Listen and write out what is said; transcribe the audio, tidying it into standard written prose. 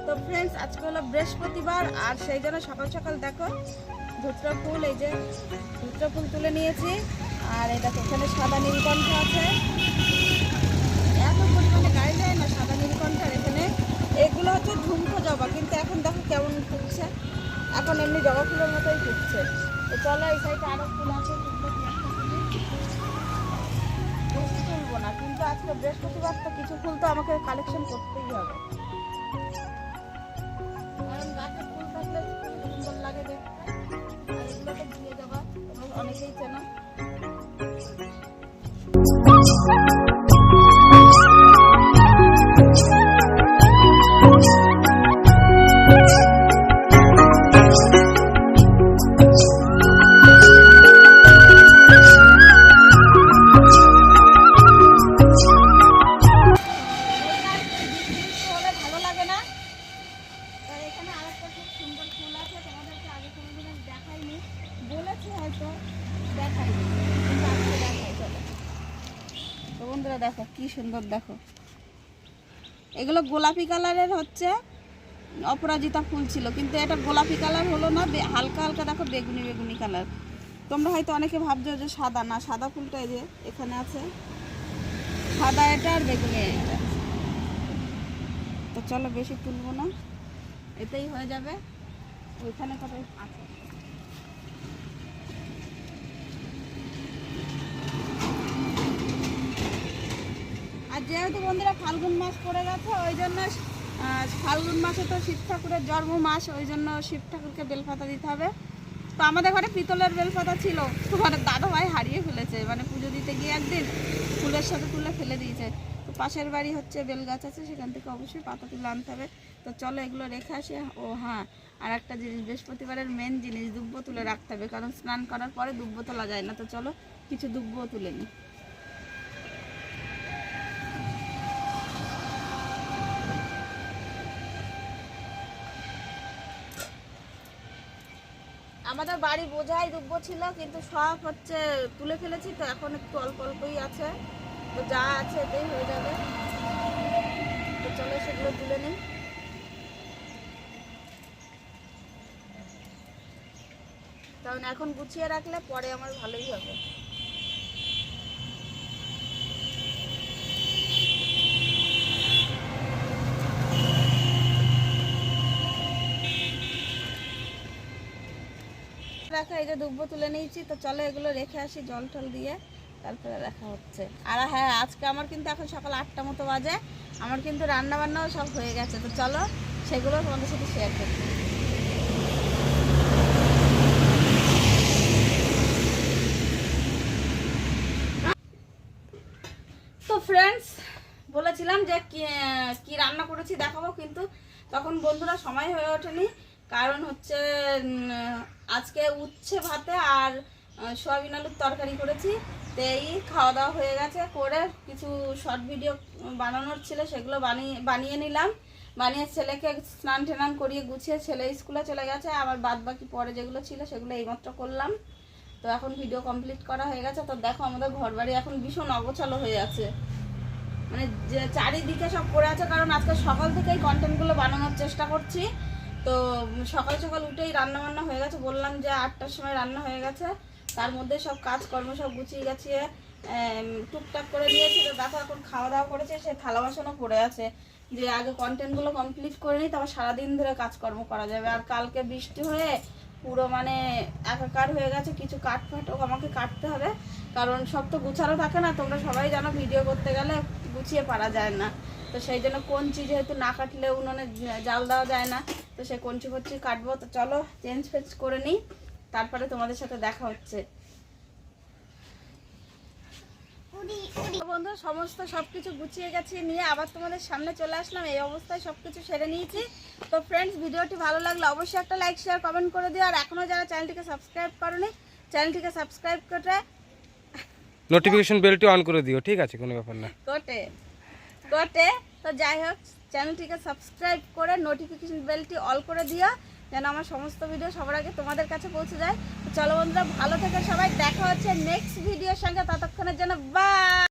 তো ফ্রেন্ডস আজকে হলো বৃহস্পতিবার আর সেই জন্য সকাল সকাল দেখো ধুতরা ফুল, এই যে ধুতরা ফুল তুলে নিয়েছি। আর এই দেখো এখানে সাদা নীলকণ্ঠ আছে, এত পরিমাণে গায়ে যায় না সাদা নীলকণ্ঠের। এখানে এগুলো হচ্ছে ঝুমকো জবা, কিন্তু এখন দেখো কেমন ফুটছে, এখন এমনি জবা ফুলের মতোই ফুটছে। তো চলো এই সাইডে আরো ফুল আছে, তুলবো না কিন্তু আজকে বৃহস্পতিবার তো কিছু ফুল তো আমাকে কালেকশন করতেই হবে, কারণ গাছে ফুল থাকলে সুন্দর লাগে দেখতে। আর এগুলোকে দিয়ে দেবা, তোমরা অনেকেই চেনো। বন্ধুরা দেখো কি সুন্দর, দেখো এগুলো গোলাপি কালারের হচ্ছে অপরাজিতা ফুল ছিল, কিন্তু এটা গোলাপি কালার হলো না, হালকা হালকা দেখো বেগুনি বেগুনি কালার। তোমরা হয়তো অনেকে ভাবছো যে সাদা, না সাদা ফুলটা এই যে এখানে আছে, সাদা এটা আর বেগুনি এটা। তো চলো বেশি তুলবো না, এতেই হয়ে যাবে। ওইখানে কোথায় আছে আর যেহেতু বন্ধুরা ফাল্গুন মাস পড়ে গেছে, ওই জন্য ফাল্গুন মাসে তো শিব ঠাকুরের জন্ম মাস, ওই জন্য শিব ঠাকুরকে বেলপাতা দিতে হবে। তো আমাদের ঘরে পিতলের বেলপাতা ছিল, মানে দাদা ভাই হারিয়ে ফেলেছে, মানে পুজো দিতে গিয়ে একদিন ফুলের সাথে তুলে ফেলে দিয়েছে। তো পাশের বাড়ি হচ্ছে বেল গাছ আছে, সেখান থেকে অবশ্যই পাতা তুলে আনতে হবে। তো চলো এগুলো রেখে আসি। ও হ্যাঁ, আর একটা জিনিস, বৃহস্পতিবারের মেন জিনিস দুব্ব তুলে রাখতে হবে, কারণ স্নান করার পরে দুব্ব তোলা যায় না। তো চলো কিছু দুব্ব তুলে নিই। আমাদের বাড়ি বোঝাই দুব্ব ছিল, কিন্তু সব হচ্ছে তুলে ফেলেছি, তো এখন একটু অল্প অল্পই আছে, তো যা আছে এতেই হয়ে যাবে। তো চলো সেগুলো তুলে নিই। কারণ এখন গুছিয়ে রাখলে পরে আমার ভালোই হবে। রাখা, এই যে দুব্ব তুলে নিয়েছি। তো চলো এগুলো রেখে আসি জল টল দিয়ে, তারপরে রাখা হচ্ছে। আর হ্যাঁ, আজকে আমার কিন্তু এখন সকাল 8টা মতো বাজে, আমার কিন্তু রান্না বান্নাও সব হয়ে গেছে। তো চলো সেগুলো তোমাদের সাথে শেয়ার করছি। তো ফ্রেন্ডস বলেছিলাম যে কি রান্না করেছি দেখাবো, কিন্তু তখন বন্ধুরা সময় হয়ে ওঠেনি, কারণ হচ্ছে আজকে উচ্ছে ভাতে আর সয়াবিন আলুর তরকারি করেছি। তো এই খাওয়া দাওয়া হয়ে গেছে, করে কিছু শর্ট ভিডিও বানানোর ছিল, সেগুলো বানিয়ে নিলাম। বানিয়ে ছেলেকে স্নান টেনান করিয়ে গুছিয়ে ছেলে স্কুলে চলে গেছে, আবার বাদ বাকি পরে যেগুলো ছিল সেগুলো এইমাত্র করলাম। তো এখন ভিডিও কমপ্লিট করা হয়ে গেছে। তো দেখো আমাদের ঘর বাড়ি এখন ভীষণ অগোছালো হয়ে আছে, মানে যে চারিদিকে সব পড়ে আছে, কারণ আজকে সকাল থেকেই কন্টেন্টগুলো বানানোর চেষ্টা করছি। তো সকাল সকাল উঠেই রান্না বান্না হয়ে গেছে, বললাম যে 8টার সময় রান্না হয়ে গেছে, তার মধ্যে সব কাজকর্ম সব গুছিয়ে গেছিয়ে টুকটাক করে দিয়েছি। তো দেখো এখন খাওয়া দাওয়া করেছে, সে থালা বাসনও পড়ে আছে, যে আগে কন্টেন্টগুলো কমপ্লিট করে নিই, তারপর সারাদিন ধরে কাজকর্ম করা যাবে। আর কালকে বৃষ্টি হয়ে পুরো মানে একাকার হয়ে গেছে, কিছু কাটফাটও আমাকে কাটতে হবে, কারণ সব তো গুছানো থাকে না। তোমরা সবাই জানো ভিডিও করতে গেলে গুছিয়ে পারা যায় না, তো সেই জন্য কঞ্চি যেহেতু না কাটলে উনুনে জাল দেওয়া যায় না, তো সে কঞ্চি ফঞ্চি কাটবো। তো চলো চেঞ্জ ফেঞ্জ করে নিই, তারপরে তোমাদের সাথে দেখা হচ্ছে। বন্ধু সমস্ত সবকিছু গুছিয়ে গেছি নিয়ে আবার তোমাদের সামনে চলে আসলাম, এই অবস্থায় সবকিছু সেরে নিয়েছি। তো ফ্রেন্ডস ভিডিওটি ভালো লাগলে অবশ্যই একটা লাইক শেয়ার কমেন্ট করে দিও, আর এখনো যারা চ্যানেলটিকে সাবস্ক্রাইব করোনি চ্যানেলটিকে সাবস্ক্রাইব করে নোটিফিকেশন বেলটি অন করে দিও, ঠিক আছে? কোনো ব্যাপার না, কোটে। তো যাই হোক, চ্যানেলটিকে সাবস্ক্রাইব করে নোটিফিকেশন বেলটি অল করে দিও, যেন আমার সমস্ত ভিডিও সবার আগে তোমাদের কাছে পৌঁছে যায়। তো চলো বন্ধুরা ভালো থেকে সবাই, দেখা হচ্ছে নেক্সট ভিডিওর সঙ্গে, ততক্ষণের জন্য বাই।